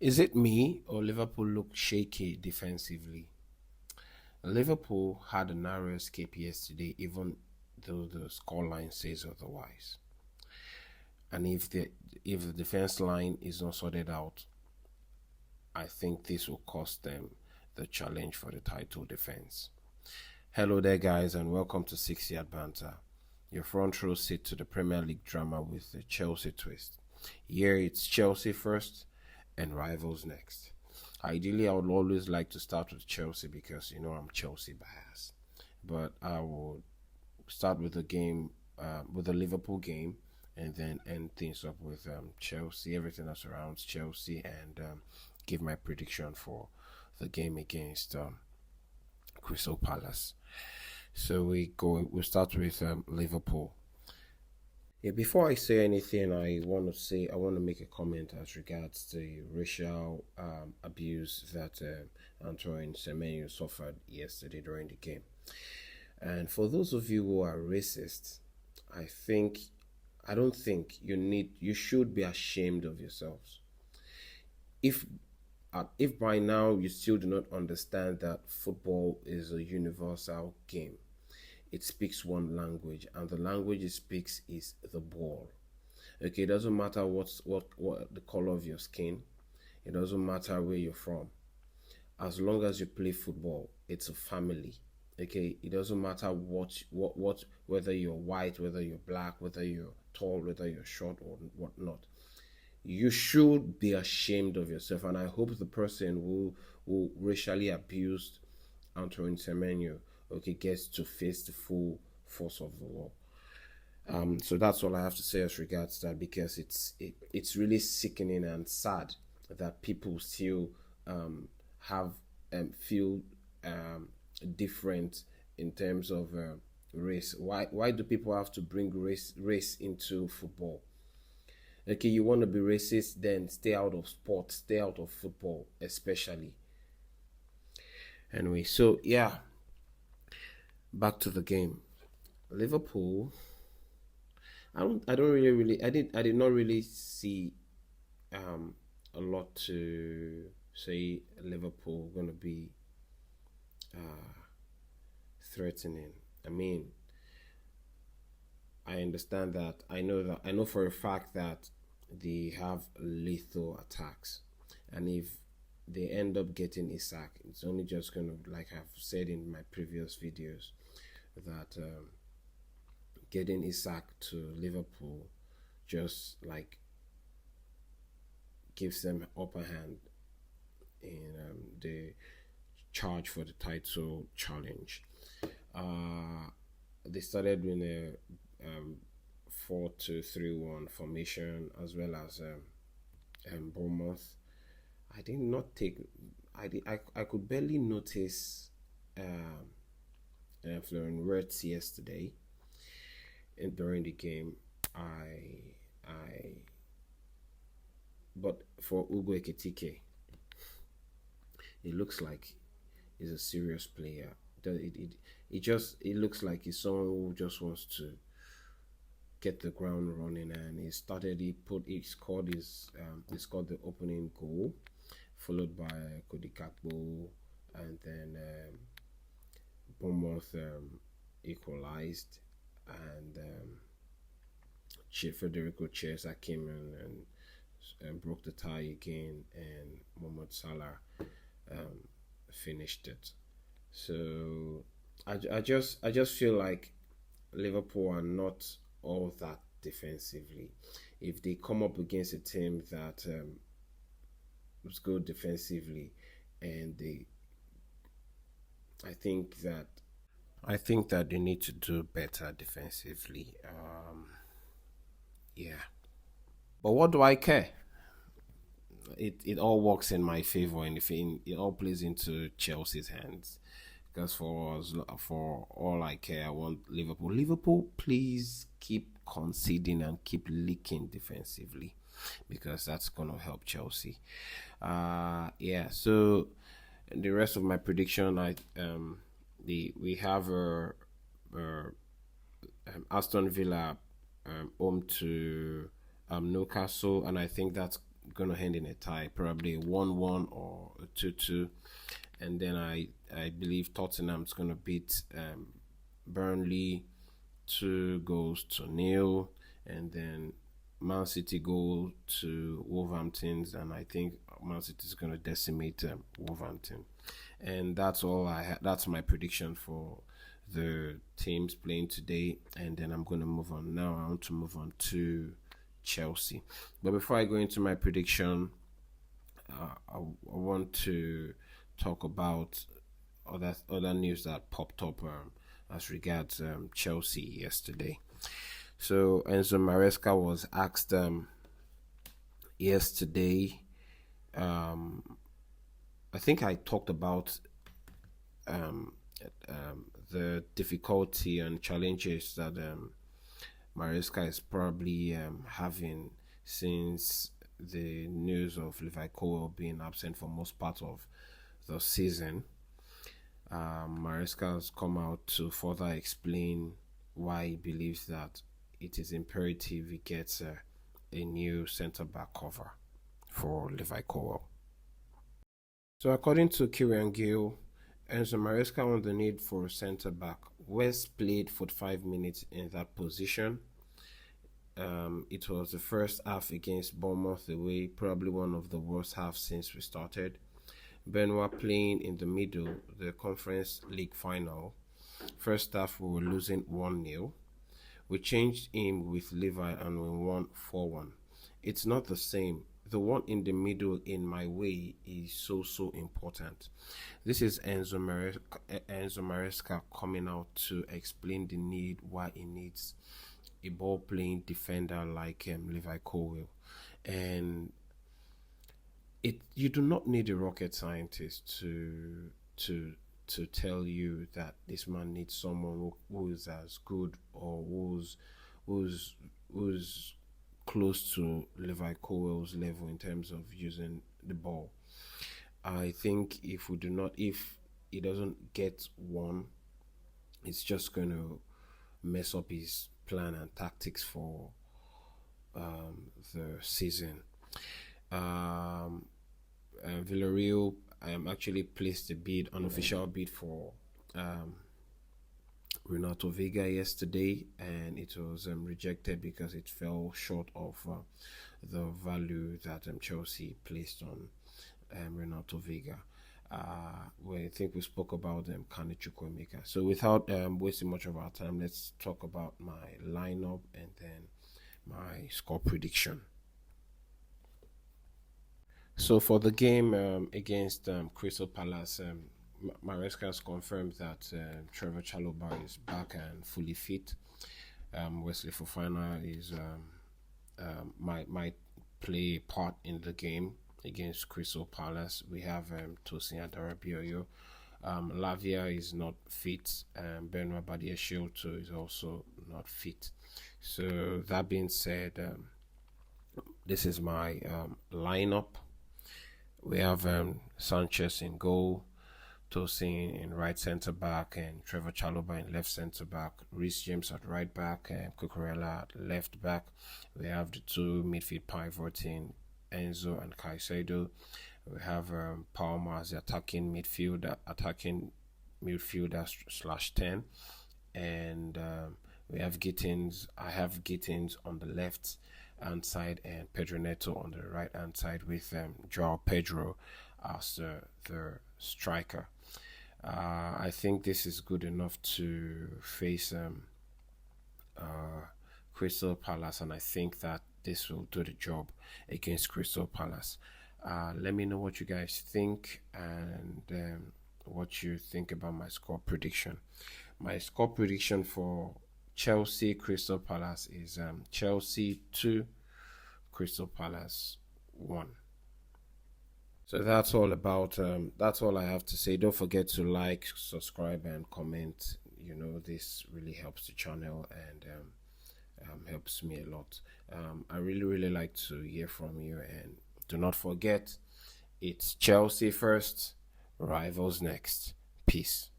Is it me or Liverpool looked shaky defensively? Liverpool had a narrow escape yesterday, even though the scoreline says otherwise. And if the defense line is not sorted out, I think this will cost them the challenge for the title defense. Hello there, guys, and welcome to 6 Yard Banter, your front row seat to the Premier League drama with the Chelsea twist. Here it's Chelsea first and rivals next. Ideally, I would always like to start with Chelsea because I'm Chelsea biased, but I will start with the game, with the Liverpool game, and then end things up with Chelsea, everything that surrounds Chelsea, and give my prediction for the game against Crystal Palace. So we start with Liverpool. Yeah, before I say anything, I want to make a comment as regards the racial abuse that Antoine Semenyo suffered yesterday during the game. And for those of you who are racist, I don't think you should be ashamed of yourselves. If by now you still do not understand that football is a universal game, it speaks one language, and the language it speaks is the ball. Okay, it doesn't matter what the color of your skin, it doesn't matter where you're from. As long as you play football, it's a family. Okay, it doesn't matter whether you're white, whether you're black, whether you're tall, whether you're short or whatnot. You should be ashamed of yourself, and I hope the person who racially abused Antoine Semenyo gets to face the full force of the law. So that's all I have to say as regards that, because it's really sickening and sad that people still have feel different in terms of race. Why do people have to bring race into football? Okay, you want to be racist, then stay out of sports, stay out of football, especially. Anyway, so yeah, back to the game. Liverpool. I did not really see a lot to say Liverpool gonna be threatening. I mean, I understand that. I know for a fact that they have lethal attacks, and if they end up getting Isak, it's only just gonna, like I've said in my previous videos, that getting Isak to Liverpool just like gives them upper hand in the charge for the title challenge. They started with a 4-2-3-1 formation, as well as Bournemouth. I did not take. I could barely notice Florian Wirtz yesterday, and during the game. But for Ugo Ekitike, it looks like he's a serious player. It looks like he's someone who just wants to get the ground running, and he scored the opening goal, followed by Cody Gakpo, and then Bournemouth equalized, and Federico Chiesa came in and broke the tie again, and Mohamed Salah finished it. So I just feel like Liverpool are not all that defensively. If they come up against a team that was good defensively, and I think that they need to do better defensively. Yeah, but what do I care? It all works in my favor, and it all plays into Chelsea's hands. Because for all I care, I want Liverpool. Liverpool, please keep conceding and keep leaking defensively, because that's gonna help Chelsea. Yeah. So the rest of my prediction, we have Aston Villa home to Newcastle, and I think going to end in a tie, probably a 1-1 or a 2-2. And then I believe Tottenham's going to beat Burnley 2-0. And then Man City go to Wolverhampton's, and I think Man City is going to decimate Wolverhampton. And that's all I had. That's my prediction for the teams playing today. And then I'm going to move on now. I want to move on to Chelsea. But before I go into my prediction, I want to talk about other news that popped up as regards Chelsea yesterday. So Enzo Maresca was asked yesterday. I think I talked about the difficulty and challenges that Maresca is probably having since the news of Levi Colwill being absent for most part of the season. Maresca has come out to further explain why he believes that it is imperative he gets a new centre-back cover for Levi Colwill. So according to Kieran Gill, Enzo Maresca on the need for a centre-back. West played 45 minutes in that position. It was the first half against Bournemouth away, probably one of the worst halves since we started. Benoit playing in the middle, the Conference League final. First half we were losing 1-0. We changed him with Levi and we won 4-1. It's not the same. The one in the middle, in my way, is so important. This is Enzo Maresca coming out to explain the need, why he needs a ball-playing defender like Levi Colwill. And you do not need a rocket scientist to tell you that this man needs someone who is as good or who's close to Levi Colwill's level in terms of using the ball. I think if he doesn't get one, it's just going to mess up his plan and tactics for the season. Villarreal actually placed a unofficial bid for Renato Vega yesterday, and it was rejected because it fell short of the value that Chelsea placed on Renato Vega. I think we spoke about Kane Chukwuemeka. So without wasting much of our time, let's talk about my lineup and then my score prediction. So for the game against Crystal Palace, Maresca has confirmed that Trevor Chalobah is back and fully fit. Wesley Fofana is might play a part in the game against Crystal Palace. We have Tosin Adarabioyo. Lavia is not fit. Benoit Badiashile is also not fit. So that being said, this is my lineup. We have Sanchez in goal, Tosin in right centre back, and Trevor Chalobah in left centre back. Reece James at right back, and Cucurella at left back. We have the two midfield pivots in Enzo and Caicedo. We have Palmer as the attacking midfielder /10, and we have Gittins. I have Gittins on the left hand side and Pedro Neto on the right hand side with Joao Pedro as the striker. I think this is good enough to face Crystal Palace, and I think that this will do the job against Crystal Palace. Let me know what you guys think and what you think about my score prediction. My score prediction for Chelsea Crystal Palace is Chelsea 2, Crystal Palace 1. So that's all I have to say. Don't forget to like, subscribe, and comment. This really helps the channel and helps me a lot. I really like to hear from you, and do not forget, it's Chelsea first, rivals next. Peace.